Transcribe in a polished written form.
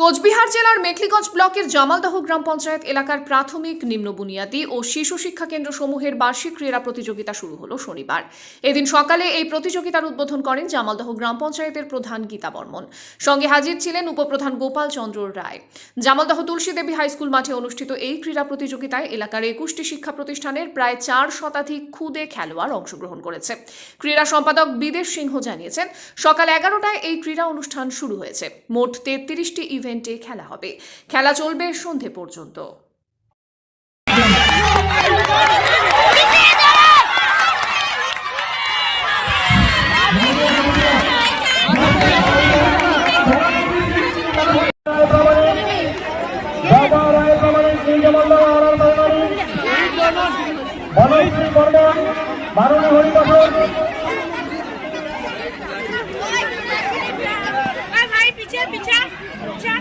কোচবিহার জেলার মেখলিগঞ্জ ব্লকের জামালদহ গ্রাম পঞ্চায়েত এলাকার প্রাথমিক নিম্ন বুনিয়াদী ও শিশু শিক্ষা কেন্দ্র সমূহের বার্ষিক ক্রীড়া প্রতিযোগিতা শুরু হলো শনিবার। এদিন সকালে এই প্রতিযোগিতার উদ্বোধন করেন জামালদহ গ্রাম পঞ্চায়েতের প্রধান গীতা বর্মন। সঙ্গে হাজির ছিলেন উপপ্রধান গোপাল চন্দ্র রায়। জামালদহ তুলসী দেবী হাইস্কুল মাঠে অনুষ্ঠিত এই ক্রীড়া প্রতিযোগিতায় এলাকার 21টি শিক্ষা প্রতিষ্ঠানের প্রায় 4 শতাধিক ক্ষুদে খেলোয়াড় অংশগ্রহণ করেছে। ক্রীড়া সম্পাদক বিদেশ সিংহ জানিয়েছেন, সকাল 11টায় এই ক্রীড়া অনুষ্ঠান শুরু হয়েছে। মোট 33টি ইভেন্টে খেলা হবে। খেলা চলবে সন্ধে পর্যন্ত। মাননীয় হরিবাসন